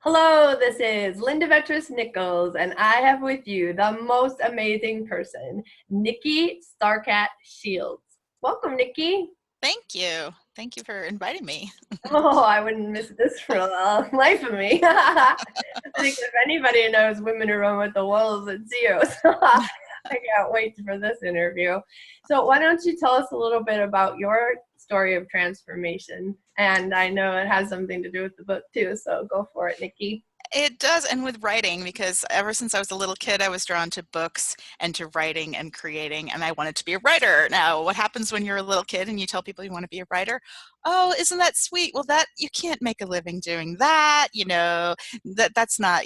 Hello, this is Linda Vettrus-Nichols, and I have with you the most amazing person, Nikki Starcat Shields. Welcome, Nikki. Thank you. Thank you for inviting me. Oh, I wouldn't miss this for the life of me. I think if anybody knows women who run with the wolves, it's you. So I can't wait for this interview. So why don't you tell us a little bit about your story of transformation? And I know it has something to do with the book too, so go for it, Nikki. It does, and with writing, because ever since I was a little kid, I was drawn to books and to writing and creating, and I wanted to be a writer. Now, what happens when you're a little kid and you tell people you want to be a writer? Oh, isn't that sweet? Well, that you can't make a living doing that, that's not,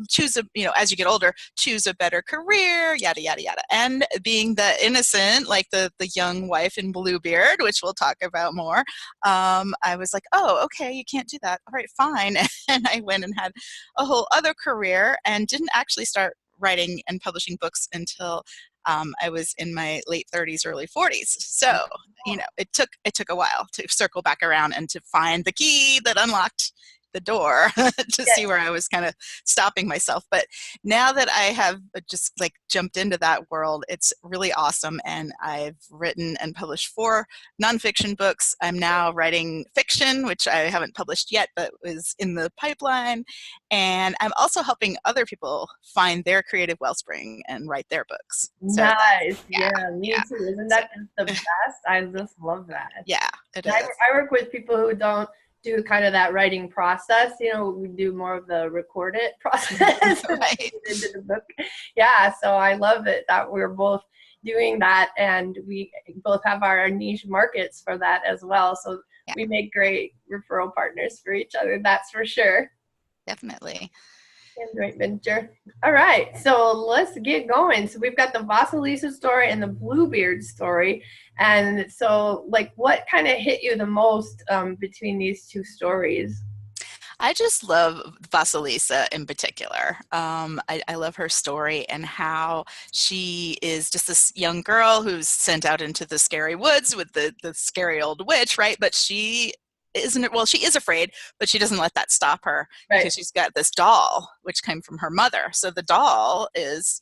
choose a, as you get older, choose a better career, yada, yada, yada. And being the innocent, like the young wife in Bluebeard, which we'll talk about more, I was like, oh, okay, you can't do that. All right, fine. And I went and had a whole other career and didn't actually start writing and publishing books until I was in my late 30s, early 40s. So, it took a while to circle back around and to find the key that unlocked the door to see where I was kind of stopping myself. But now that I have just like jumped into that world, it's really awesome. And I've written and published 4 nonfiction books. I'm now writing fiction, which I haven't published yet, but is in the pipeline. And I'm also helping other people find their creative wellspring and write their books. So Nice. Yeah, me yeah. too. Isn't So, that just the best? I just love that. yeah, it I, is. I work with people who don't do kind of that writing process. We do more of the record it process Right. into the book. Yeah, so I love it that we're both doing that, and we both have our niche markets for that as well. So Yeah, we make great referral partners for each other. That's for sure. definitely. And joint venture. All right, so let's get going. So we've got the Vasilisa story and the Bluebeard story. And so, like, what kind of hit you the most between these two stories? I just love Vasilisa in particular. I love her story and how she is just this young girl who's sent out into the scary woods with the scary old witch, right? But she isn't, well, she is afraid, but she doesn't let that stop her Right. because she's got this doll, which came from her mother. So the doll is,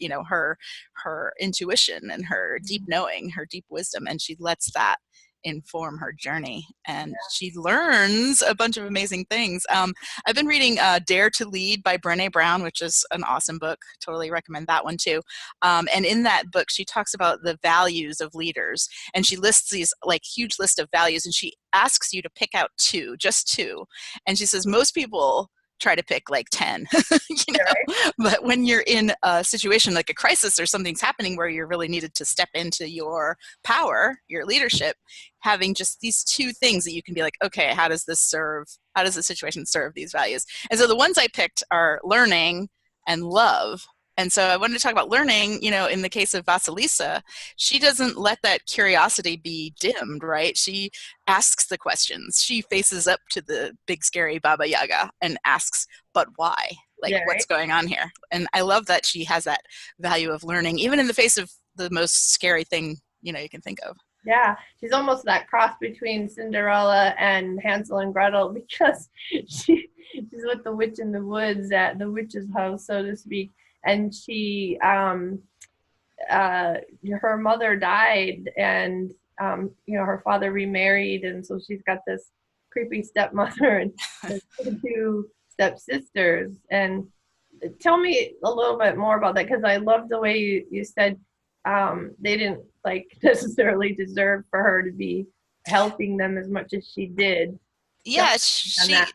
her intuition and her deep knowing, her deep wisdom, and she lets that inform her journey, and she learns a bunch of amazing things. I've been reading Dare to Lead by Brené Brown, which is an awesome book. Totally recommend that one too. And in that book, she talks about the values of leaders, and she lists these like huge list of values, and she asks you to pick out 2, just 2. And she says most people try to pick like 10, Right. but when you're in a situation like a crisis or something's happening where you're really needed to step into your power, your leadership, having just these 2 things that you can be like, okay, how does the situation serve these values? And so the ones I picked are learning and love. And so I wanted to talk about learning, in the case of Vasilisa, she doesn't let that curiosity be dimmed, right? She asks the questions. She faces up to the big scary Baba Yaga and asks, but why? Like, Yeah, what's right. going on here? And I love that she has that value of learning, even in the face of the most scary thing, you can think of. Yeah, she's almost that cross between Cinderella and Hansel and Gretel because she's with the witch in the woods at the witch's house, so to speak. And her mother died, and her father remarried, and so she's got this creepy stepmother and the 2 stepsisters. And tell me a little bit more about that, because I love the way you said they didn't like necessarily deserve for her to be helping them as much as she did. Tell Yeah, me on that.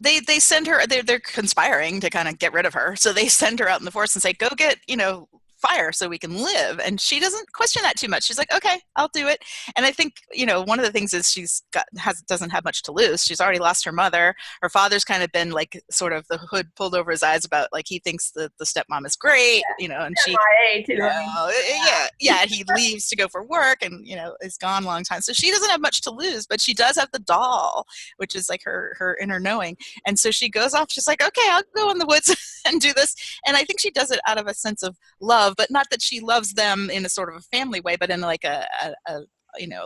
they send her, they're conspiring to kind of get rid of her, so they send her out in the forest and say, go get fire so we can live. And she doesn't question that too much. She's like, okay, I'll do it. And I think one of the things is doesn't have much to lose. She's already lost her mother. Her father's kind of been like sort of the hood pulled over his eyes about, like, he thinks that the stepmom is great, and she, MIA too. I mean, yeah, he leaves to go for work and is gone a long time, so she doesn't have much to lose, but she does have the doll, which is like her inner knowing. And so she goes off, she's like, okay, I'll go in the woods and do this. And I think she does it out of a sense of love, but not that she loves them in a sort of a family way, but in like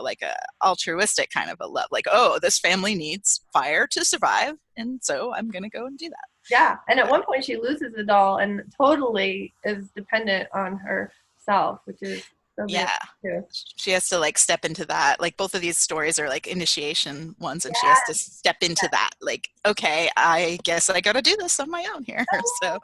like a altruistic kind of a love, like, oh, this family needs fire to survive, and so I'm going to go and do that. Yeah. And at one point she loses the doll and totally is dependent on herself, which is so beautiful Yeah. too. She has to like step into that. Like both of these stories are like initiation ones, and she has to Yeah. step into that. Like, okay, I guess I got to do this on my own here. So,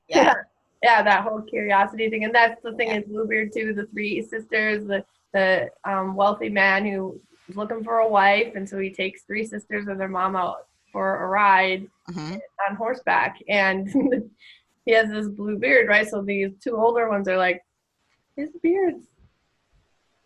Yeah. yeah. Yeah, that whole curiosity thing. And that's the thing Yeah. in Bluebeard too, the three sisters, the wealthy man who is looking for a wife, and so he takes three sisters and their mom out for a ride Hmm. on horseback. And he has this blue beard, right? So these two older ones are like, his beard's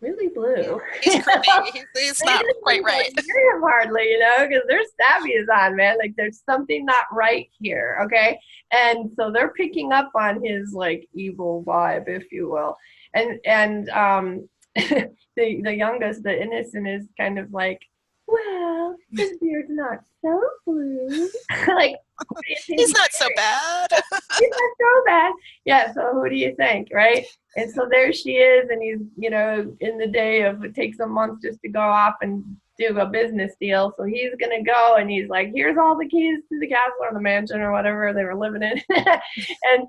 really Yeah. blue. He's creepy. He's They not just quite wouldn't right. go near him hardly, because their stabby is on, man. Like there's something not right here, okay? And so they're picking up on his like evil vibe, if you will. And the youngest, the innocent, is kind of like, well, his beard's not so blue. Like, who do you think He's he not so bad. he's not so bad. Yeah, so who do you think, right? And so there she is, and he's, in the day of it takes a month just to go off and do a business deal. So he's gonna go, and he's like, "Here's all the keys to the castle or the mansion or whatever they were living in," and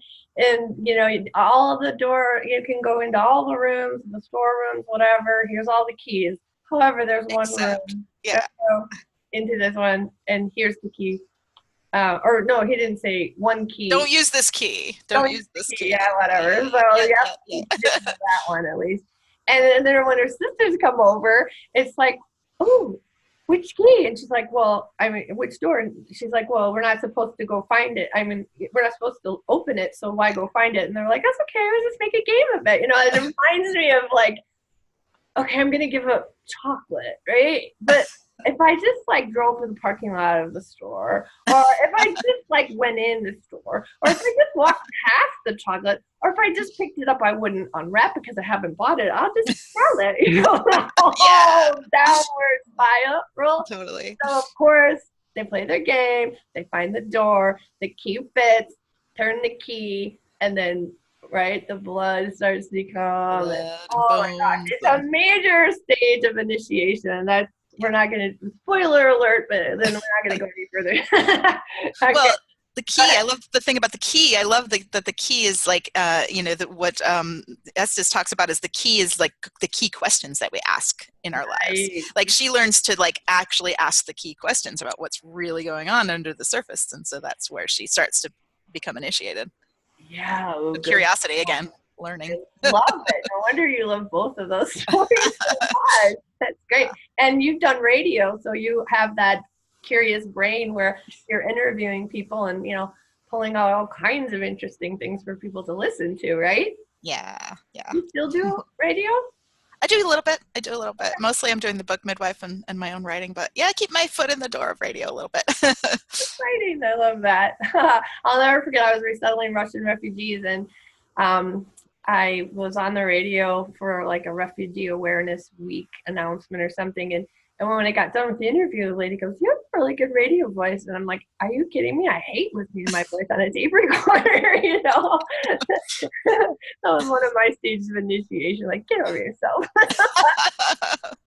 all of the door. You can go into all the rooms, the storerooms, whatever. Here's all the keys. However, there's one Except, room. yeah. Go into this one, and here's the key. Or no, he didn't say one key. Don't use this key. Oh, Don't use this key. yeah, whatever. So Yeah, yeah, yeah, he yeah. did that one at least. And then when her sisters come over, it's like, oh, which key? And she's like, well, I mean, which door? And she's like, well, we're not supposed to go find it. I mean, we're not supposed to open it, so why go find it? And they're like, that's okay. Let's just make a game of it. It reminds me of like, okay, I'm gonna give up chocolate, right? But if I just like drove to the parking lot of the store, or if I just like went in the store, or if I just walked past the chocolate, or if I just picked it up, I wouldn't unwrap because I haven't bought it. I'll just sell it. The Yeah, whole downward spiral. totally. So of course they play their game. They find the door. The key fits. Turn the key, and then right? The blood starts to come. And, Blood and oh my gosh, bones. it's a major stage of initiation. That's we're not going to spoiler alert, but then we're not going to go any further. Okay. Well, the key. I love the thing about the key. I love that the key is like, what Estes talks about is the key is like the key questions that we ask in our lives. Right. Like she learns to like actually ask the key questions about what's really going on under the surface, and so that's where she starts to become initiated. Yeah. So curiosity again, learning. I love it. No wonder you love both of those stories so much. That's great. And you've done radio, so you have that curious brain where you're interviewing people and, pulling out all kinds of interesting things for people to listen to, right? Yeah, yeah. You still do radio? I do a little bit. Mostly I'm doing the book midwife and my own writing, but yeah, I keep my foot in the door of radio a little bit. Exciting. I love that. I'll never forget, I was resettling Russian refugees, and I was on the radio for like a refugee awareness week announcement or something. And when I got done with the interview, the lady goes, "You have a really good radio voice." And I'm like, "Are you kidding me? I hate listening to my voice on a tape recorder." That was one of my stages of initiation. Like, get over yourself.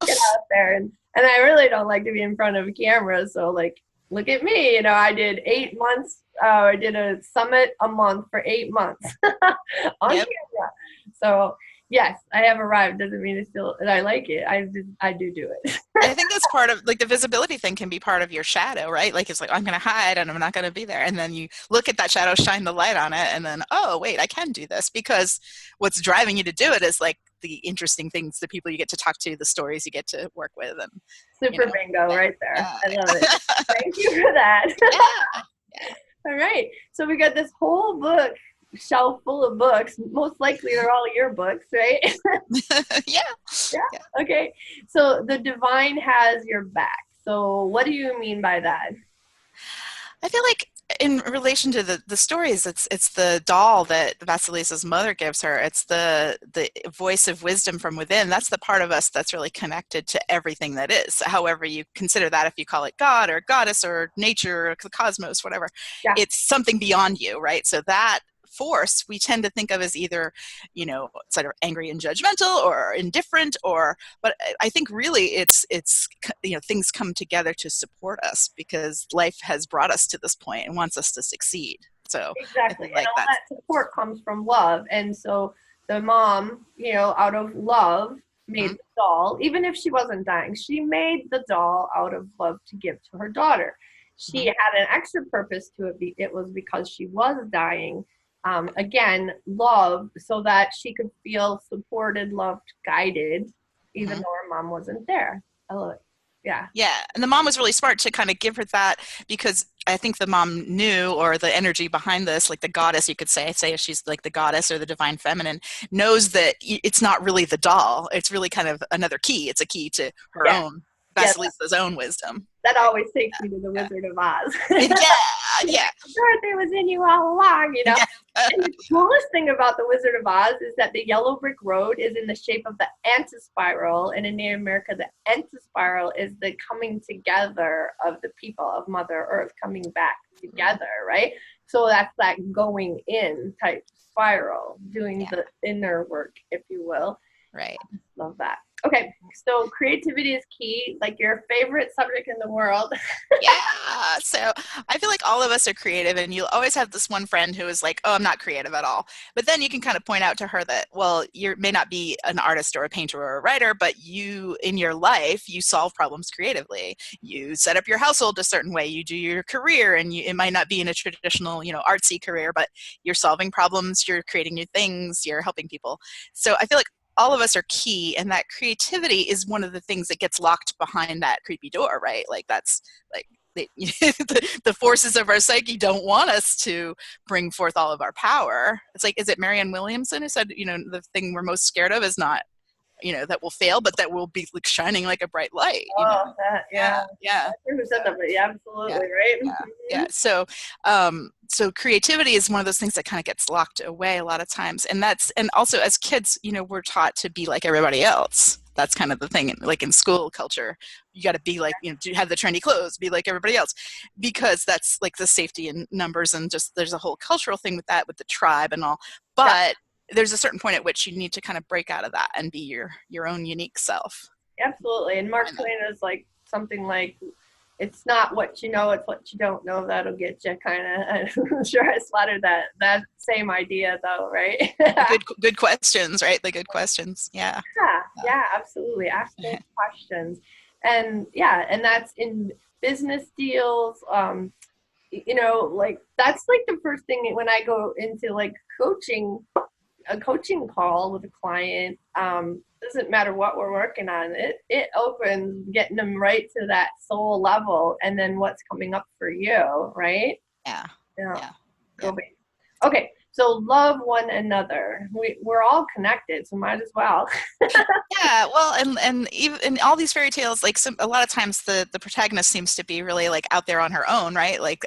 Get out there. And I really don't like to be in front of a camera. So like, look at me. I did 8 months. I did a summit a month for 8 months on camera. So yes, I have arrived. Doesn't mean it's still that I like it. I do it. I think that's part of like the visibility thing can be part of your shadow, right? Like it's like I'm going to hide and I'm not going to be there, and then you look at that shadow, shine the light on it, and then oh wait, I can do this, because what's driving you to do it is like the interesting things, the people you get to talk to, the stories you get to work with, and Super bingo right there. Yeah. I love it. Thank you for that. Yeah. All right. So we got this whole book shelf full of books. Most likely they're all your books, right? Yeah. Yeah. Okay. So the divine has your back. So what do you mean by that? I feel like in relation to the stories, it's the doll that Vasilisa's mother gives her. It's the voice of wisdom from within. That's the part of us that's really connected to everything that is. However you consider that, if you call it God or goddess or nature or the cosmos, whatever, Yeah. it's something beyond you, right? So that force we tend to think of as either, sort of angry and judgmental or indifferent, but I think really it's things come together to support us because life has brought us to this point and wants us to succeed. So I Exactly. feel And like all that's that support comes from love. And so the mom, out of love, made mm-hmm, the doll. Even if she wasn't dying, she made the doll out of love to give to her daughter. She mm-hmm, had an extra purpose to it. It was because she was dying. Again, love, so that she could feel supported, loved, guided, even mm-hmm. though her mom wasn't there. I love it. Yeah. Yeah, and the mom was really smart to kind of give her that because I think the mom knew, or the energy behind this, like the goddess, you could say she's like the goddess or the divine feminine, knows that it's not really the doll. It's really kind of another key. It's a key to her Yeah. own, Yeah. Vasilisa's own wisdom. That Right? always takes me to the Yeah. Wizard of Oz. Yeah. Yeah. Dorothy was in you all along. Yeah. And the coolest thing about the Wizard of Oz is that the yellow brick road is in the shape of the antispiral, and in Native America, the antispiral is the coming together of the people of Mother Earth coming back together, right? So that's that going in type spiral, doing the inner work, if you will. Right. Love that. Okay, so creativity is key, like your favorite subject in the world. Yeah. So I feel like all of us are creative, and you'll always have this one friend who is like, oh, I'm not creative at all. But then you can kind of point out to her that, well, you may not be an artist or a painter or a writer, but you, in your life, you solve problems creatively. You set up your household a certain way. You do your career, and it might not be in a traditional, artsy career, but you're solving problems, you're creating new things, you're helping people. So I feel like all of us are key, and that creativity is one of the things that gets locked behind that creepy door, right? Like that's like the forces of our psyche don't want us to bring forth all of our power. It's like, is it Marianne Williamson who said, the thing we're most scared of is not, that will fail, but that will be like shining like a bright light. Oh, that, yeah. Yeah. Who said that? But yeah, absolutely, Yeah. right? Yeah. Yeah. So creativity is one of those things that kind of gets locked away a lot of times. And also as kids, we're taught to be like everybody else. That's kind of the thing, like in school culture, you got to be like, to have the trendy clothes, be like everybody else, because that's like the safety in numbers, and just there's a whole cultural thing with that, with the tribe and all. But there's a certain point at which you need to kind of break out of that and be your own unique self. Absolutely. And Mark Twain is like something like, it's not what you know, it's what you don't know that'll get you, kind of. I'm sure I slaughtered that same idea though, right? Good questions, right? The good questions. Yeah. Yeah, absolutely. Ask those questions. And and that's in business deals. Like that's like the first thing when I go into like a coaching call with a client. Doesn't matter what we're working on, it opens getting them right to that soul level, and then what's coming up for you, right? Yeah. Okay, so love one another. We're all connected, so might as well. Yeah, well, and even in all these fairy tales, like a lot of times the protagonist seems to be really like out there on her own, right? Like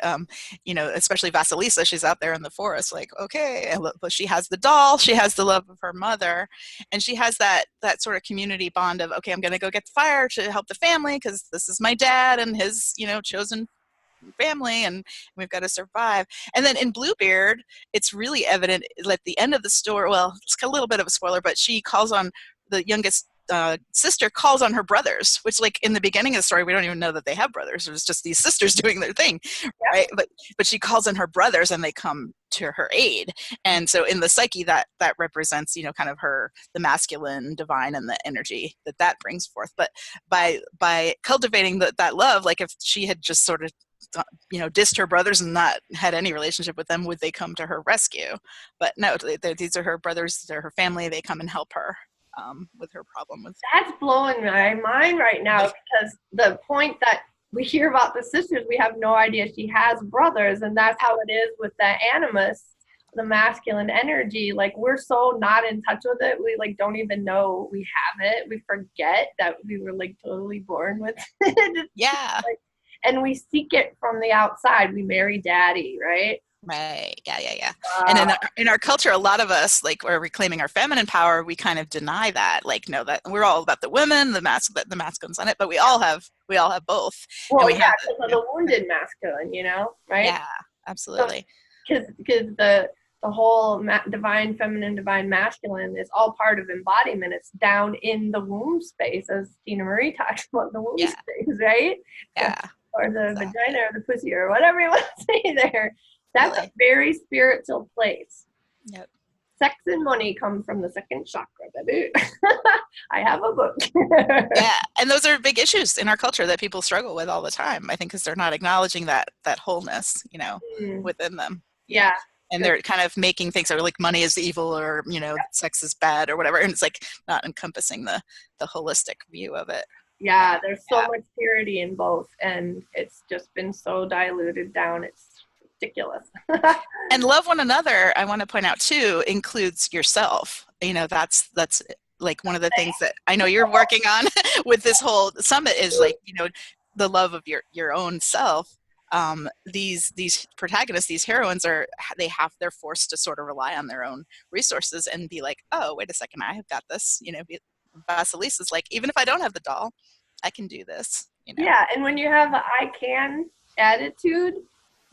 especially Vasilisa, she's out there in the forest, like, okay, but she has the doll, she has the love of her mother, and she has that sort of community bond of, okay, I'm gonna go get the fire to help the family because this is my dad and his chosen family, and we've got to survive. And then in Bluebeard, it's really evident at the end of the story. Well, it's a little bit of a spoiler, but she calls on the youngest sister, calls on her brothers, which, like, in the beginning of the story, we don't even know that they have brothers. It was just these sisters doing their thing, right? But she calls on her brothers, and they come to her aid. And so in the psyche, that represents, kind of the masculine divine and the energy that brings forth. But by cultivating that love, like if she had just sort of dissed her brothers and not had any relationship with them, would they come to her rescue? But no, these are her brothers, they're her family, they come and help her with her problem. That's blowing my mind right now, because the point that we hear about the sisters, we have no idea she has brothers, and that's how it is with the animus, the masculine energy. Like, we're so not in touch with it, we like don't even know we have it. We forget that we were like totally born with it. Yeah. And we seek it from the outside. We marry daddy, right? Right. Yeah. And in our culture, a lot of us, like, we're reclaiming our feminine power. We kind of deny that, like, no, that we're all about the women, the masculine's on it, but we all have both. Well, and because of the wounded masculine, right? Yeah, absolutely. Because the the whole divine feminine, divine masculine is all part of embodiment. It's down in the womb space, as Tina Marie talks about the womb Yeah. space, right? Yeah. Or the Exactly. vagina or the pussy or whatever you want to say there. That's a Totally. very spiritual place. Yep. Sex and money come from the second chakra, baby. I have a book. Yeah, and those are big issues in our culture that people struggle with all the time. I think because they're not acknowledging that wholeness, within them. Yeah, Yeah. and they're kind of making things like money is evil, or sex is bad, or whatever, and it's like not encompassing the holistic view of it. Yeah, there's so much purity in both, and it's just been so diluted down. It's ridiculous. And love one another, I want to point out too, includes yourself. That's like one of the things that I know you're working on with this whole summit is like, the love of your own self. These protagonists, these heroines they're forced to sort of rely on their own resources and be like, oh, wait a second, I have got this. Vasilisa's like, even if I don't have the doll, I can do this. Yeah, and when you have an I can attitude,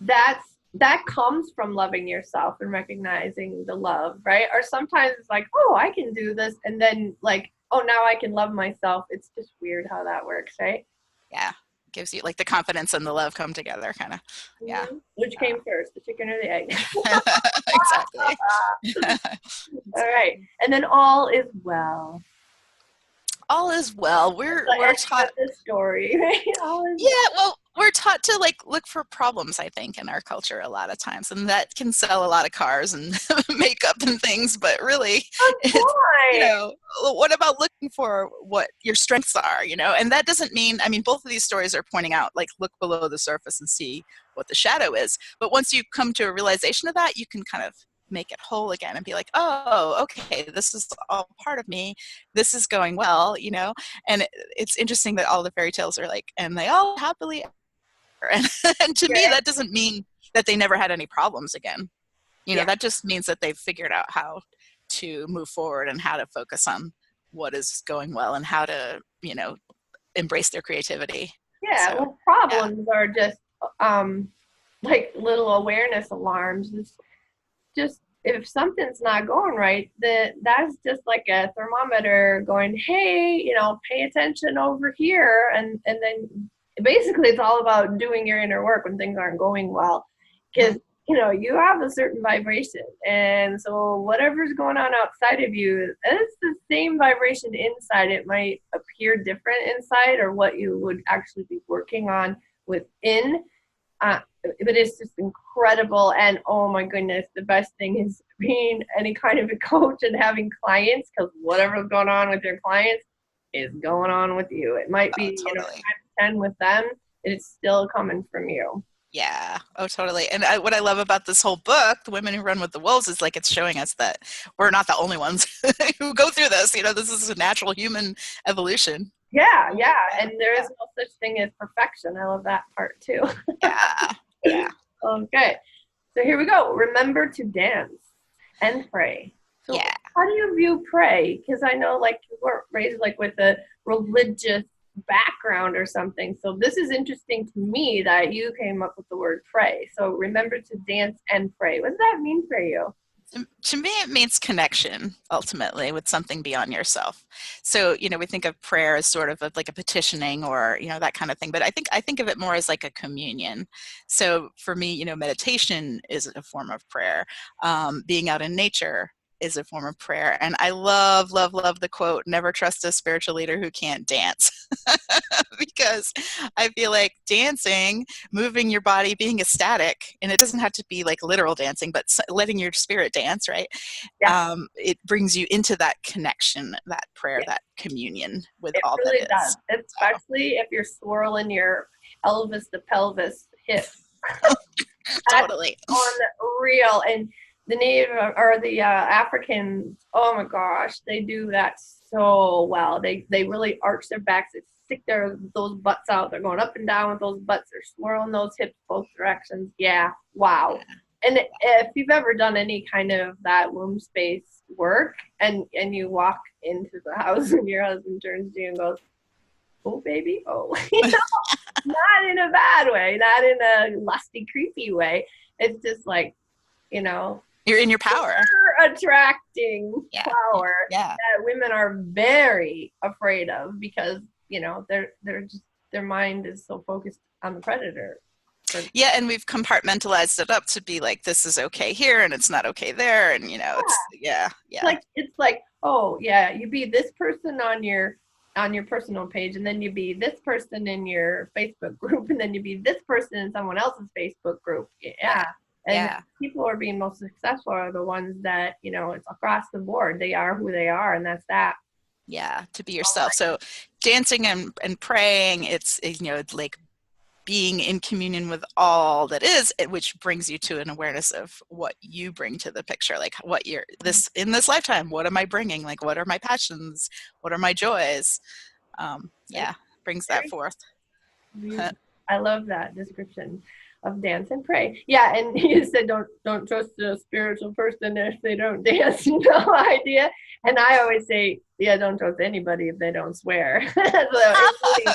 that comes from loving yourself and recognizing the love, right? Or sometimes it's like, oh, I can do this, and then like, oh, now I can love myself. It's just weird how that works, right? Yeah, gives you like the confidence and the love come together, kind of. Yeah. Which came first, the chicken or the egg? Exactly. All right, and then all is well. All is well. We're taught this story. Well, we're taught to like look for problems, I think, in our culture a lot of times, and that can sell a lot of cars and makeup and things. But really, what about looking for what your strengths are? And that doesn't mean. I mean, both of these stories are pointing out like look below the surface and see what the shadow is. But once you come to a realization of that, you can kind of make it whole again and be like, oh, okay, this is all part of me. This is going well, and it's interesting that all the fairy tales are like, and they all happily ever. And to me, that doesn't mean that they never had any problems again. That just means that they've figured out how to move forward and how to focus on what is going well and how to, embrace their creativity. Yeah, so, well, problems are just like little awareness alarms. It's just if something's not going right, that's just like a thermometer going, hey, pay attention over here, and then basically it's all about doing your inner work when things aren't going well, because you have a certain vibration, and so whatever's going on outside of you, it's the same vibration inside. It might appear different inside, or what you would actually be working on within. But it's just incredible. And oh my goodness, the best thing is being any kind of a coach and having clients, because whatever's going on with your clients is going on with you. It might be totally. 10 with them, it's still coming from you. Yeah. Oh, totally. And what I love about this whole book, The Women Who Run with the Wolves, is like it's showing us that we're not the only ones who go through this. This is a natural human evolution. Yeah. And there is no such thing as perfection. I love that part too. Yeah. Okay. So here we go. Remember to dance and pray. So how do you view pray? Because I know like you weren't raised like with a religious background or something. So this is interesting to me that you came up with the word pray. So remember to dance and pray. What does that mean for you? To me, it means connection, ultimately, with something beyond yourself. So, we think of prayer as sort of like a petitioning or, that kind of thing. But I think of it more as like a communion. So for me, meditation is a form of prayer. Being out in nature is a form of prayer. And I love, love, love the quote, never trust a spiritual leader who can't dance. Because I feel like dancing, moving your body, being ecstatic, and it doesn't have to be like literal dancing, but letting your spirit dance, right? Yeah. It brings you into that connection, that prayer, that communion with all really that is. Does. Especially if you're swirling your Elvis to pelvis hip. Totally. Unreal. And the Native or the Africans, oh my gosh, they do that so well. They really arch their backs. They stick those butts out. They're going up and down with those butts. They're swirling those hips both directions. Yeah, wow. And if you've ever done any kind of that womb space work, and you walk into the house and your husband turns to you and goes, "Oh, baby, oh," not in a bad way, not in a lusty, creepy way. It's just like, You're in your power. Attracting Yeah. power Yeah. that women are very afraid of because, you know, they're just, their mind is so focused on the predator. Yeah, and we've compartmentalized it up to be like, this is okay here and it's not okay there, and you know, it's It's like, oh yeah, you be this person on your personal page, and then you be this person in your Facebook group, and then you be this person in someone else's Facebook group. Yeah. And people who are being most successful are the ones that, you know, it's across the board. They are who they are, and that's that. Yeah, to be yourself. So dancing and praying, it's, you know, like being in communion with all that is, which brings you to an awareness of what you bring to the picture, like what you're this in this lifetime, what am I bringing, like what are my passions, what are my joys. Brings that forth. I love that description of dance and pray. Yeah, and you said don't trust a spiritual person if they don't dance. No idea. And I always say, yeah, don't trust anybody if they don't swear. So it's really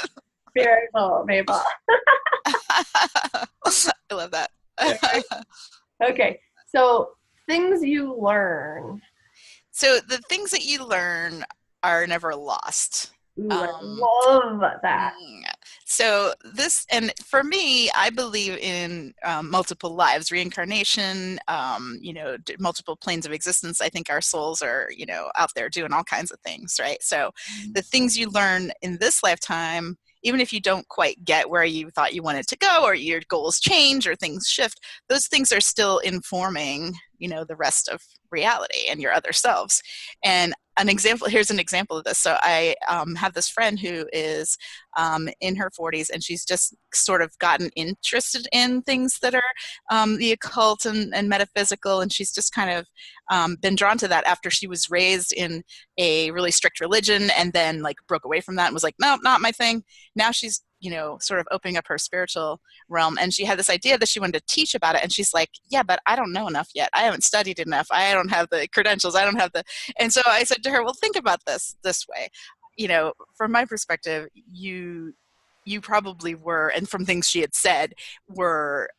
spiritual people. I love that. Okay, so things you learn. So the things that you learn are never lost. Ooh, I love that. So this, and for me, I believe in multiple lives, reincarnation, you know, multiple planes of existence. I think our souls are, you know, out there doing all kinds of things, right? So the things you learn in this lifetime, even if you don't quite get where you thought you wanted to go, or your goals change or things shift, those things are still informing, you know, the rest of reality and your other selves. And here's an example of this. So I have this friend who is in her 40s, and she's just sort of gotten interested in things that are the occult and metaphysical, and she's just kind of been drawn to that after she was raised in a really strict religion and then like broke away from that and was like, no, not my thing. Now she's, you know, sort of opening up her spiritual realm, and she had this idea that she wanted to teach about it, and she's like, yeah, but I don't know enough yet. I haven't studied enough. I don't have the credentials. I don't have the. And so I said to her, well, think about this way. You know, from my perspective, you probably were, and from things she had said, were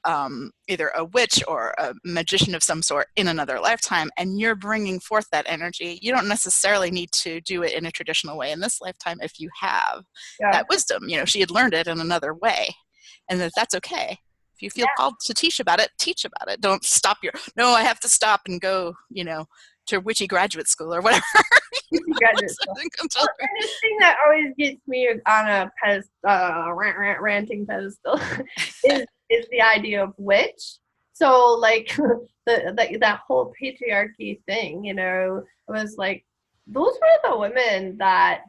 either a witch or a magician of some sort in another lifetime, and you're bringing forth that energy. You don't necessarily need to do it in a traditional way in this lifetime if you have that wisdom. You know, she had learned it in another way, and that's okay. If you feel called to teach about it, teach about it. Don't stop no, I have to stop and go, you know, to witchy graduate school or whatever. Graduate school. Well, and the thing that always gets me on a ranting pedestal is the idea of witch. So like that whole patriarchy thing, you know, it was like those were the women that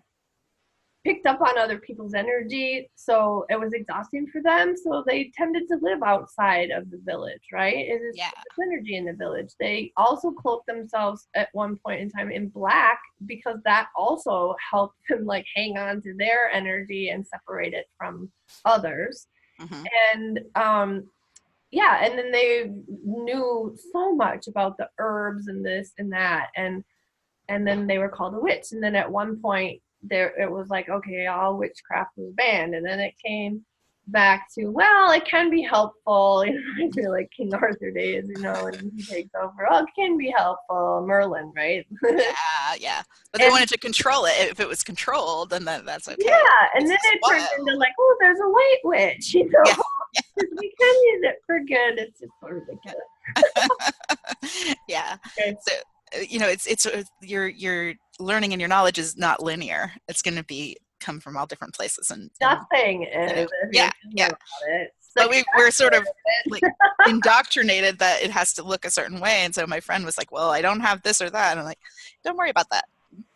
picked up on other people's energy, so it was exhausting for them, so they tended to live outside of the village, right? It is energy in the village. They also cloaked themselves at one point in time in black because that also helped them like hang on to their energy and separate it from others. And and then they knew so much about the herbs and this and that, and then they were called a witch. And then at one point there it was like, okay, all witchcraft was banned, and then it came back to, well, it can be helpful, you know, I feel like King Arthur days, you know, and he takes over, oh, it can be helpful, Merlin, right? But they wanted to control it. If it was controlled, then that's okay. And then it turned into like, oh, there's a white witch, you know. We can use it for good. It's just so ridiculous. Okay. So you know, it's your learning and your knowledge is not linear. It's going to come from all different places, and nothing is. But we're sort of like indoctrinated that it has to look a certain way, and so my friend was like, well, I don't have this or that, and I'm like, don't worry about that.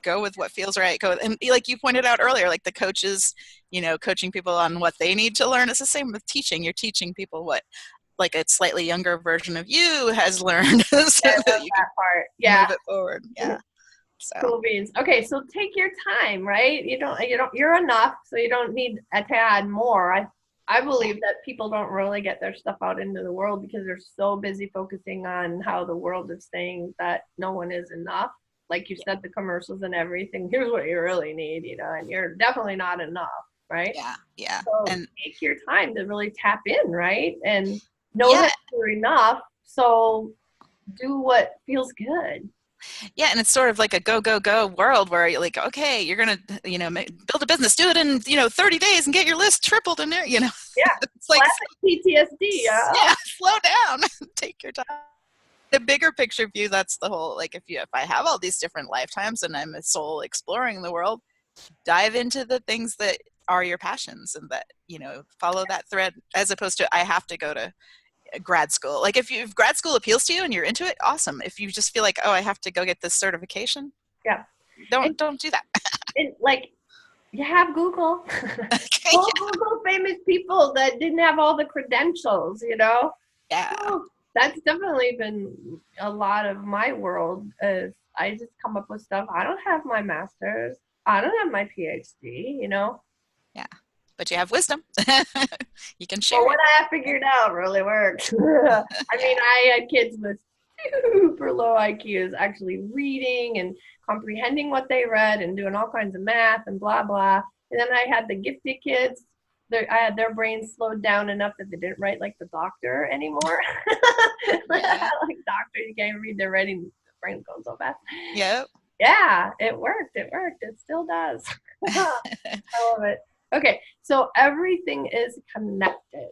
Go with what feels right. And like you pointed out earlier, like the coaches, you know, coaching people on what they need to learn. It's the same with teaching. You're teaching people what like a slightly younger version of you has learned, so that you can move it forward. So cool beans. Okay, so take your time, right? You're enough, so you don't need to add more. I believe that people don't really get their stuff out into the world because they're so busy focusing on how the world is saying that no one is enough. Like you said, the commercials and everything. Here's what you really need, you know, and you're definitely not enough, right? So and take your time to really tap in, right? And know that you're enough. So do what feels good. Yeah, and it's sort of like a go, go, go world where you're like, okay, you're going to, build a business, do it in, 30 days and get your list tripled in there, Yeah, It's like, classic PTSD. yeah, slow down, take your time. The bigger picture view, that's the whole, like, if I have all these different lifetimes and I'm a soul exploring the world, dive into the things that are your passions and that, follow that thread, as opposed to I have to go to grad school. Like if grad school appeals to you and you're into it, awesome. If you just feel like, oh, I have to go get this certification, Yeah, don't and, don't do that. and like you have Google. Okay, Go Google famous people that didn't have all the credentials. yeah. Oh, that's definitely been a lot of my world. Is I just come up with stuff. I don't have my master's. I don't have my PhD. Yeah, but you have wisdom. You can But share it. what I figured out really works. I mean, I had kids with super low IQs actually reading and comprehending what they read and doing all kinds of math and blah, blah. And then I had the gifted kids. I had their brains slowed down enough that they didn't write like the doctor anymore. Like Yeah. doctor, you can't read their writing. The brain's going so fast. Yep. Yeah, it worked. It worked. It still does. I love it. Okay, so everything is connected.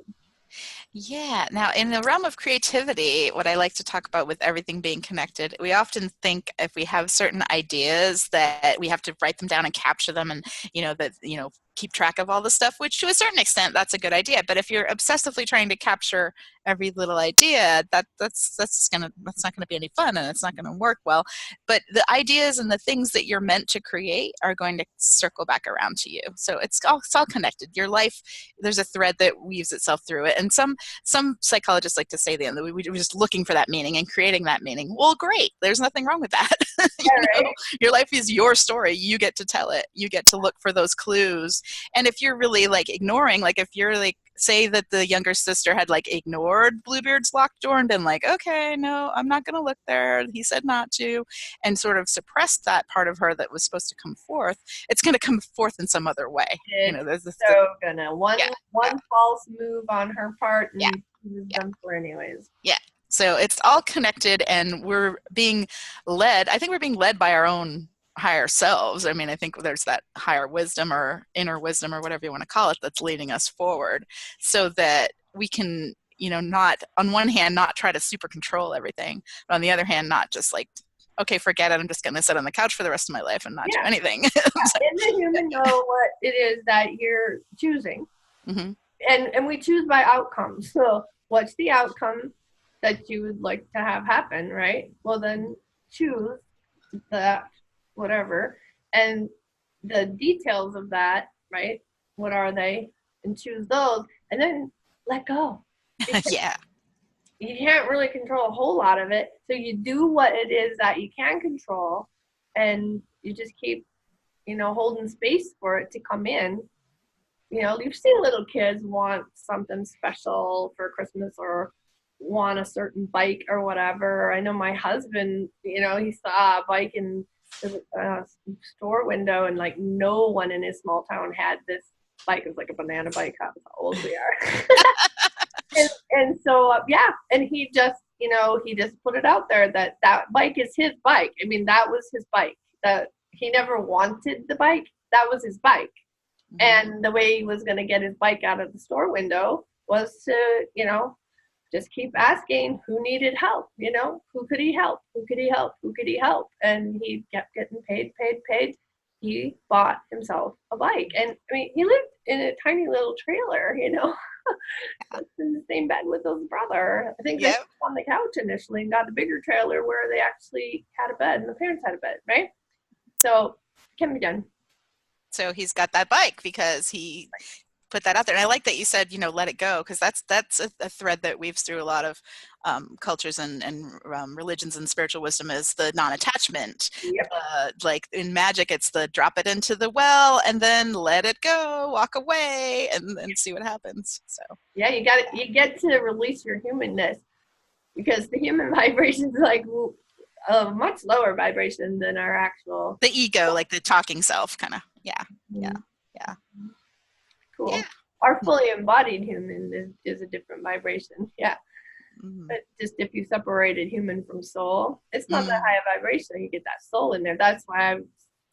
Yeah. Now, in the realm of creativity, what I like to talk about with everything being connected, we often think if we have certain ideas that we have to write them down and capture them and, keep track of all the stuff, which to a certain extent, that's a good idea. But if you're obsessively trying to capture every little idea, that's not gonna be any fun and it's not gonna work well. But the ideas and the things that you're meant to create are going to circle back around to you. So it's all connected. Your life, there's a thread that weaves itself through it. And some psychologists like to say that we're just looking for that meaning and creating that meaning. Well, great. There's nothing wrong with that. All right. Your life is your story. You get to tell it. You get to look for those clues. And if you're really like ignoring, like if you're like, say that the younger sister had like ignored Bluebeard's locked door and been like, okay, no, I'm not going to look there. He said not to, and sort of suppressed that part of her that was supposed to come forth, it's going to come forth in some other way. There's this. So gonna one Yeah, one false move on her part yeah, and she was yeah, done for anyways. yeah. So it's all connected, and we're being led. I think we're being led by our own higher selves. I mean, I think there's that higher wisdom or inner wisdom or whatever you want to call it that's leading us forward so that we can, not on one hand, not try to super control everything, but on the other hand, not just like, okay, forget it. I'm just going to sit on the couch for the rest of my life and not do anything. And the human know what it is that you're choosing. Mm-hmm. And we choose by outcomes. So what's the outcome that you would like to have happen, right? Well, then choose that whatever and the details of that, right? What are they? And choose those and then let go. Yeah. You can't really control a whole lot of it. So you do what it is that you can control and you just keep, holding space for it to come in. You've seen little kids want something special for Christmas or want a certain bike or whatever. I know my husband, he saw a bike in the store window and like no one in his small town had this bike. It was like a banana bike. That's how old we are. and so, and he just, he just put it out there that bike is his bike. I mean, that was his bike. That he never wanted the bike. That was his bike. Mm-hmm. And the way he was going to get his bike out of the store window was to, just keep asking who needed help, who could he help? Who could he help? Who could he help? And he kept getting paid. He bought himself a bike. And I mean, he lived in a tiny little trailer, in the same bed with his brother. I think they lived on the couch initially and got a bigger trailer where they actually had a bed and the parents had a bed, right? So it can be done. So he's got that bike because he put that out there. And I like that you said, let it go, because that's a thread that weaves through a lot of cultures and religions and spiritual wisdom is the non-attachment. Yep. Like in magic, it's the drop it into the well and then let it go, walk away and see what happens. So yeah, you get to release your humanness because the human vibration is like a much lower vibration than our actual the ego, like the talking self kind of. Yeah. Cool. Yeah. Our fully embodied human is a different vibration. Yeah. Mm-hmm. But just if you separated human from soul, it's not that Mm-hmm. high a vibration. You get that soul in there. That's why I'm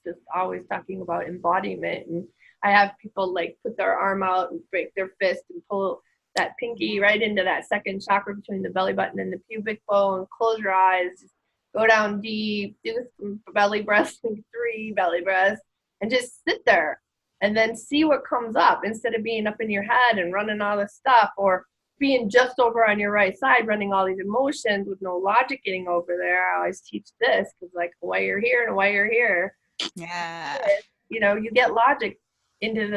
just always talking about embodiment. And I have people like put their arm out and break their fist and pull that pinky right into that second chakra between the belly button and the pubic bone. Close your eyes, just go down deep, do some belly breaths, like 3 belly breaths, and just sit there and then see what comes up instead of being up in your head and running all this stuff, or being just over on your right side, running all these emotions with no logic getting over there. I always teach this because, like, why you're here and why you're here, Yeah. you know, you get logic into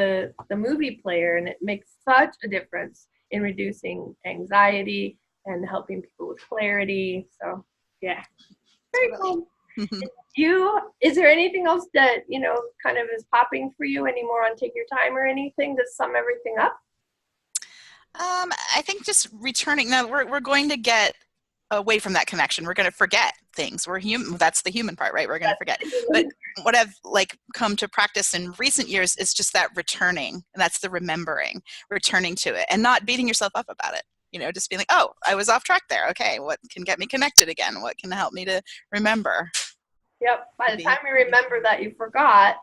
the movie player, and it makes such a difference in reducing anxiety and helping people with clarity. So, yeah, very Totally. cool. You, is there anything else that, you know, kind of is popping for you anymore on Take Your Time or anything to sum everything up? I think just returning. Now we're going to get away from that connection. We're going to forget things. We're human. That's the human part, right? We're going to forget. But what I've like come to practice in recent years is just that returning, and that's the remembering, returning to it, and not beating yourself up about it. You know, just being like, oh, I was off track there. Okay, what can get me connected again? What can help me to remember? Yep. By To the time be, you remember that you forgot,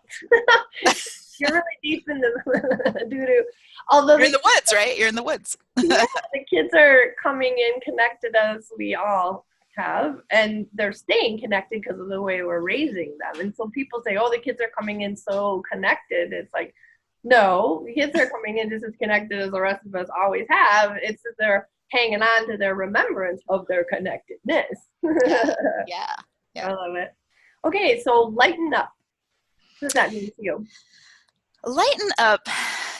you're really deep in the doo doo. Although you're in the woods, right? You're in the woods. yeah, the kids are coming in connected as we all have, and they're staying connected because of the way we're raising them. And so people say, "Oh, the kids are coming in so connected." It's like, no, the kids are coming in just as connected as the rest of us always have. It's that they're hanging on to their remembrance of their connectedness. Yeah, yeah, yeah. I love it. Okay, so lighten up. What does that mean to you? Lighten up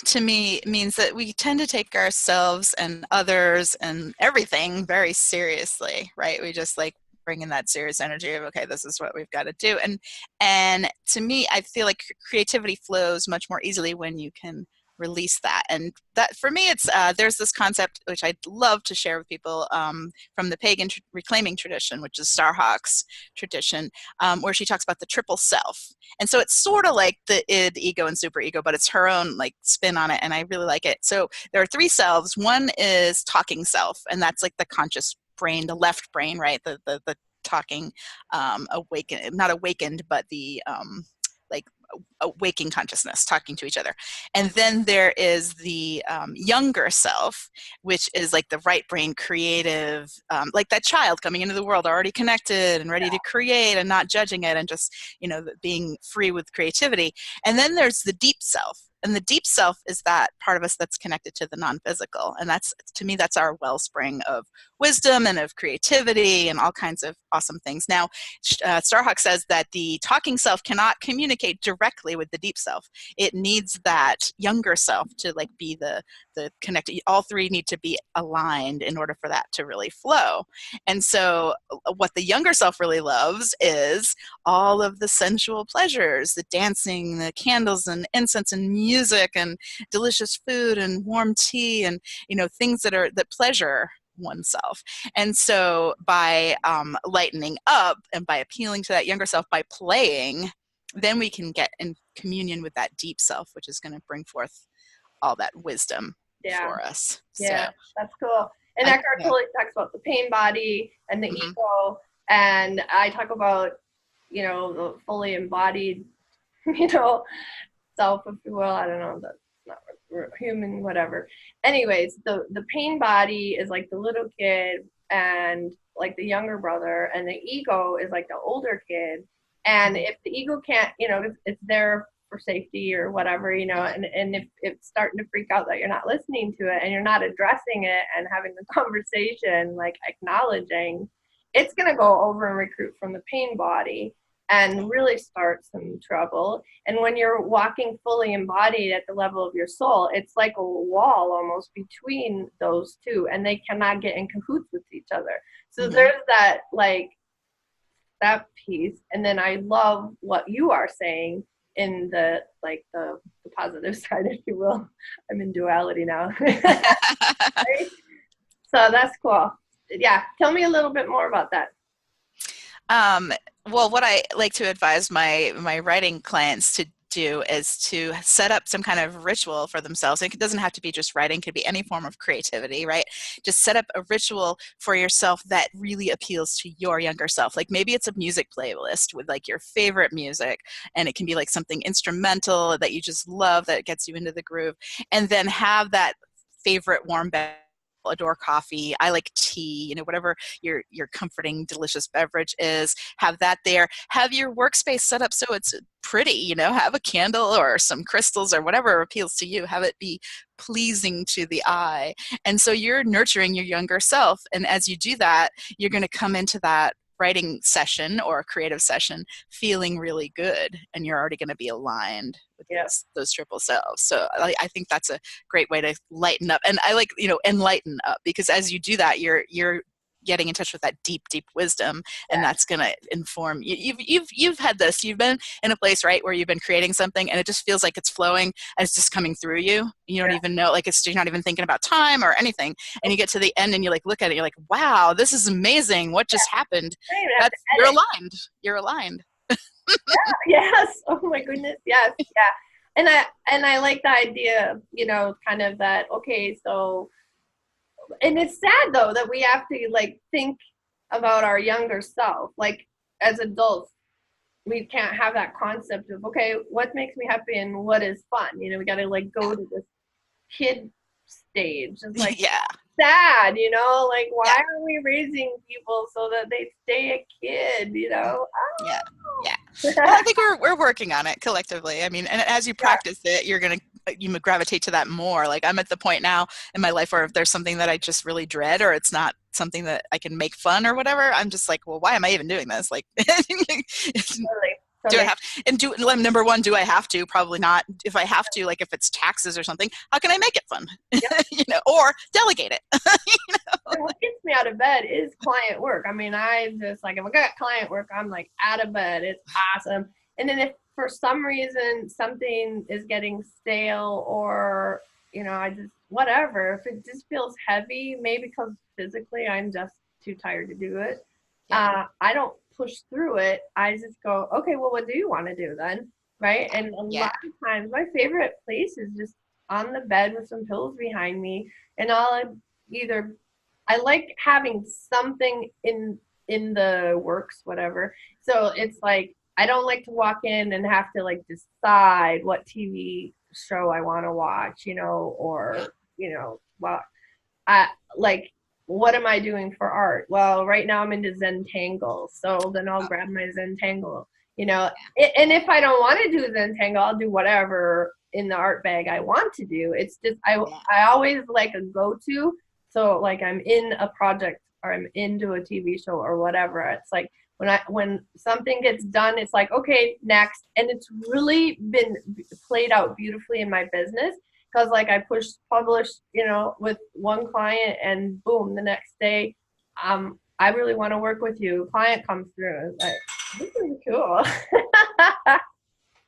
to me means that we tend to take ourselves and others and everything very seriously, right? We just like bring in that serious energy of, okay, this is what we've got to do. And to me, I feel like creativity flows much more easily when you can release that. And that for me, it's there's this concept which I'd love to share with people from the pagan reclaiming tradition, which is Starhawk's tradition, where she talks about the triple self. And so it's sort of like the id, ego, and superego, but it's her own like spin on it, and I really like it. So there are 3 selves. One is talking self, and that's like the conscious brain, the left brain, right? The talking, awakened, not awakened, but the like waking consciousness, talking to each other. And then there is the younger self, which is like the right brain, creative, like that child coming into the world already connected and ready to create and not judging it and just, you know, being free with creativity. And then there's the deep self. And the deep self is that part of us that's connected to the non-physical. And that's, to me, that's our wellspring of wisdom and of creativity and all kinds of awesome things. Now, Starhawk says that the talking self cannot communicate directly with the deep self. It needs that younger self to like be the connected. All 3 need to be aligned in order for that to really flow. And so what the younger self really loves is all of the sensual pleasures, the dancing, the candles and incense and music and delicious food and warm tea and, you know, things that pleasure oneself. And so by lightening up and by appealing to that younger self, by playing, then we can get in communion with that deep self, which is going to bring forth all that wisdom Yeah. for us. Yeah, So that's cool. And Eckhart yeah. Tolle talks about the pain body and the Mm-hmm. ego, and I talk about, you know, the fully embodied, you know, self, if you will. I don't know, that's not human, whatever. Anyways, the pain body is like the little kid, and like the younger brother, and the ego is like the older kid. And if the ego can't, you know, it's there for safety or whatever, you know, and if it's starting to freak out that you're not listening to it and you're not addressing it and having the conversation, like acknowledging, it's going to go over and recruit from the pain body and really start some trouble. And when you're walking fully embodied at the level of your soul, it's like a wall almost between those two, and they cannot get in cahoots with each other. So there's that, like, that piece. And then I love what you are saying in the, like, the positive side, if you will. I'm in duality now. Right? So that's cool. Yeah, tell me a little bit more about that. Well, what I like to advise my writing clients to do is to set up some kind of ritual for themselves. It doesn't have to be just writing, it could be any form of creativity, right? Just set up a ritual for yourself that really appeals to your younger self. Like maybe it's a music playlist with like your favorite music, and it can be like something instrumental that you just love that gets you into the groove, and then have that favorite warm beverage. Adore coffee. I like tea, whatever your comforting, delicious beverage is, have that there. Have your workspace set up so it's pretty, have a candle or some crystals or whatever appeals to you. Have it be pleasing to the eye. And so you're nurturing your younger self. And as you do that, you're going to come into that writing session or a creative session feeling really good, and you're already going to be aligned with those triple selves. So I think that's a great way to lighten up, and I like enlighten up, because as you do that, you're getting in touch with that deep wisdom, and that's going to inform you. You've had this. You've been in a place, right, where you've been creating something, and it just feels like it's flowing and it's just coming through you. You don't even know, like you're not even thinking about time or anything. And you get to the end, and you like look at it, you're like, wow, this is amazing. What just happened? You're aligned. You're aligned. Yes. Oh my goodness. Yes. Yeah. And I like the idea, kind of that. Okay, so. And it's sad though that we have to like think about our younger self. Like as adults, we can't have that concept of, okay, what makes me happy and what is fun? We got to like go to this kid stage. It's like sad, like why are we raising people so that they stay a kid? Oh. Yeah. Well, I think we're working on it collectively. I mean, and as you practice it, you gravitate to that more. Like I'm at the point now in my life where if there's something that I just really dread, or it's not something that I can make fun or whatever, I'm just like, well, why am I even doing this? Like, Totally. Do I have number one, do I have to? Probably not. If I have to, like if it's taxes or something, how can I make it fun? Or delegate it. And what gets me out of bed is client work. I mean, I just like, if I got client work, I'm like out of bed. It's awesome. And then if for some reason something is getting stale, or, I just, whatever, if it just feels heavy, maybe because physically I'm just too tired to do it. I don't push through it. I just go, okay, well, what do you want to do then? Right. And a lot of times my favorite place is just on the bed with some pillows behind me. And I like having something in the works, whatever. So it's like, I don't like to walk in and have to like decide what TV show I want to watch, or, what am I doing for art? Well, right now I'm into Zentangle, so then I'll grab my Zentangle, and if I don't want to do Zentangle, I'll do whatever in the art bag I want to do. It's just, I always like a go-to. So like I'm in a project or I'm into a TV show or whatever. It's like when something gets done, it's like, okay, next. And it's really been played out beautifully in my business. Because like I published, with one client, and boom, the next day, I really want to work with you. Client comes through. It's like, this is cool.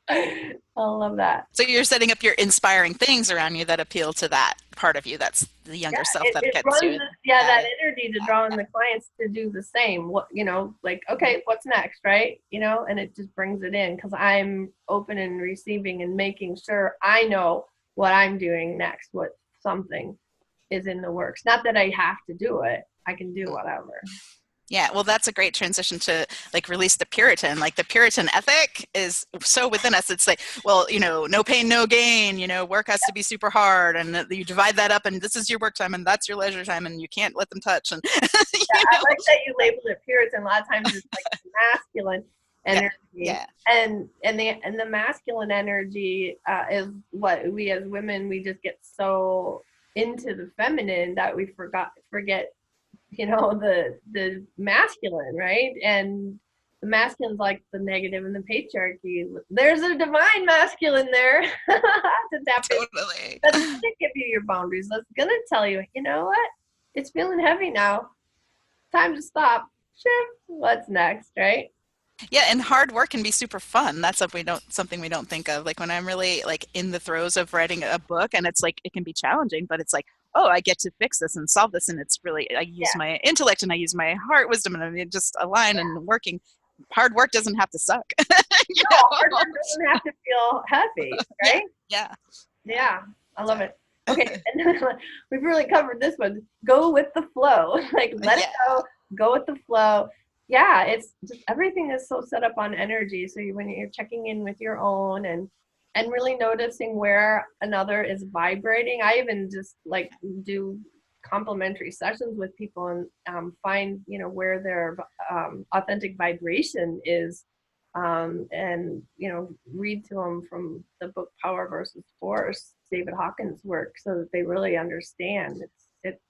I love that. So you're setting up your inspiring things around you that appeal to that part of you. That's the younger self that gets you. That energy to draw in the clients to do the same. What, like, okay, what's next, right? And it just brings it in, because I'm open and receiving and making sure I know what I'm doing next, what something is in the works. Not that I have to do it. I can do whatever. Yeah, well, that's a great transition to like release the Puritan. Like the Puritan ethic is so within us. It's like, well, no pain, no gain. Work has to be super hard, and you divide that up, and this is your work time, and that's your leisure time, and you can't let them touch. And I like that you labeled it Puritan. A lot of times it's like masculine energy, and the masculine energy is what we as women, we just get so into the feminine that we forget the masculine, right? And the masculine's like the negative and the patriarchy. There's a divine masculine there to tap totally in. That's gonna give you your boundaries. That's gonna tell you, what, it's feeling heavy now, time to stop, shift, what's next, right? Yeah, and hard work can be super fun. That's something we don't think of. Like when I'm really like in the throes of writing a book, and it's like it can be challenging, but it's like, oh, I get to fix this and solve this, and it's really, I use my intellect and I use my heart wisdom, and I just align and working. Hard work doesn't have to suck. You No, hard know? work doesn't have to feel heavy, Yeah, right? yeah, Yeah, I love so, it. Okay, and then we've really covered this one. Go with the flow. Like let it yeah, go with the flow. Yeah, it's just everything is so set up on energy. So when you're checking in with your own and really noticing where another is vibrating. I even just like do complimentary sessions with people and find where their authentic vibration is, and read to them from the book Power versus Force, David Hawkins' work, so that they really understand. It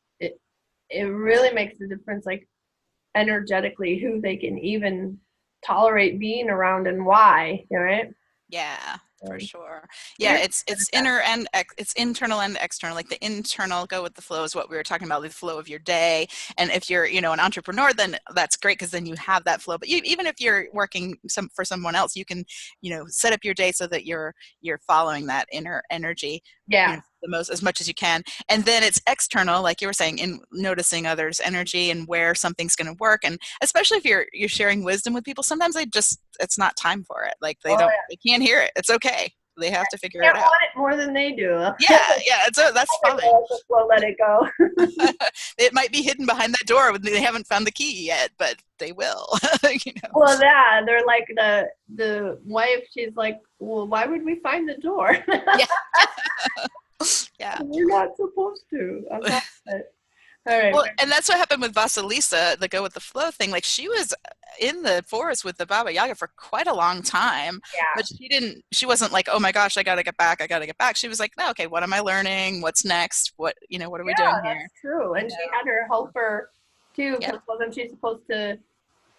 it really makes a difference, like energetically, who they can even tolerate being around and why, right? yeah, for Um, sure. so Yeah, you're it's inner and it's internal and external. Like the internal, go with the flow is what we were talking about, the flow of your day. And if you're, an entrepreneur, then that's great because then you have that flow. But even if you're working for someone else, you can, set up your day so that you're following that inner energy, yeah. the most as much as you can. And then it's external, like you were saying, in noticing others' energy and where something's going to work. And especially if you're sharing wisdom with people, sometimes it's not time for it. Like Oh yeah. they can't hear it. It's okay. They have to figure it Can't out. want it more than they do. Yeah, yeah, that's fine. We'll let it go. It might be hidden behind that door when they haven't found the key yet, but they will. you know. Well, yeah, they're like the wife. She's like, well, why would we find the door? Yeah, yeah. We're not supposed to. I love it. All right. Well, and that's what happened with Vasilisa, the go with the flow thing. Like she was in the forest with the Baba Yaga for quite a long time, Yeah. but she wasn't like, oh my gosh, I got to get back. I got to get back. She was like, no, okay, what am I learning? What's next? What are we Yeah, doing here? that's true. You And she know? had her helper too, Yeah. because wasn't she supposed to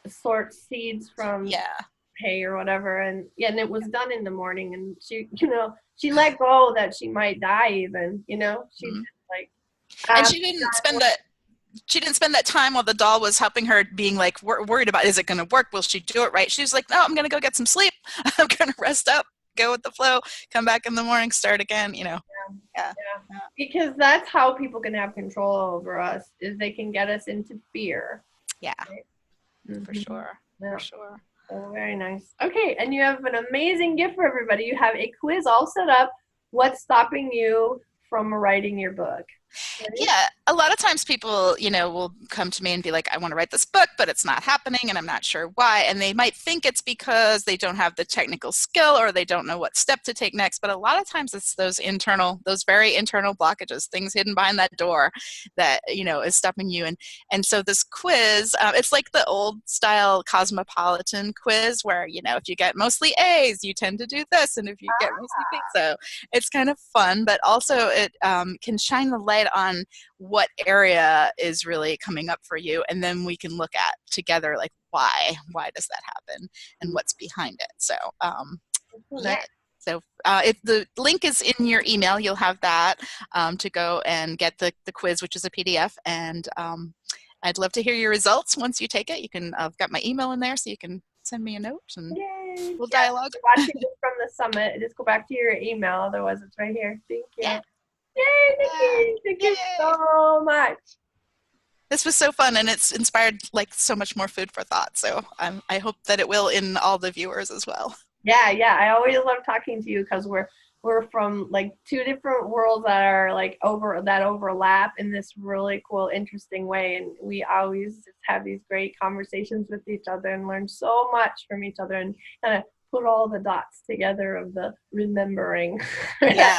sort seeds from Yeah. hay or whatever? And yeah, and it was done in the morning. And she let go that she might die. Even she Mhm. just like And I'm she didn't spend that time while the doll was helping her being like worried about, is it going to work? Will she do it right? She was like, no, I'm going to go get some sleep. I'm going to rest up, go with the flow, come back in the morning, start again, Yeah. Yeah, Yeah. because that's how people can have control over us, is they can get us into fear. Yeah, Right? for Mm-hmm. sure. For Yeah. sure. Oh, very nice. Okay, and you have an amazing gift for everybody. You have a quiz all set up. What's stopping you from writing your book? Ready? Yeah, a lot of times people, will come to me and be like, I want to write this book, but it's not happening and I'm not sure why. And they might think it's because they don't have the technical skill or they don't know what step to take next. But a lot of times it's those very internal blockages, things hidden behind that door that, is stopping you. And so this quiz, it's like the old style cosmopolitan quiz where, if you get mostly A's, you tend to do this. And if you get mostly B's, so it's kind of fun, but also it can shine the light on what area is really coming up for you, and then we can look at together like why does that happen and what's behind it. So Nice. yeah, so if the link is in your email, you'll have that to go and get the quiz, which is a PDF, and I'd love to hear your results once you take it. You can, I've got my email in there, so you can send me a note and Yay. we'll Yeah, dialogue. if you're watching this from the summit, just go back to your email. Otherwise, it's right here. Thank you. Yeah. Yay, Yeah. Nikki. Thank you Yay. so much. This was so fun, and it's inspired like so much more food for thought. So I hope that it will in all the viewers as well. Yeah, yeah. I always love talking to you because we're from like two different worlds that are like overlap in this really cool, interesting way, and we always just have these great conversations with each other and learn so much from each other and kind of put all the dots together of the remembering. Yeah,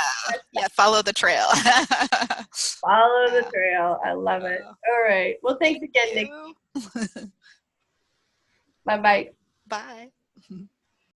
yeah. Follow the trail. Follow the Yeah. trail. I love it. All right. Well, thanks Thank again, Nick. you. Bye bye. Bye.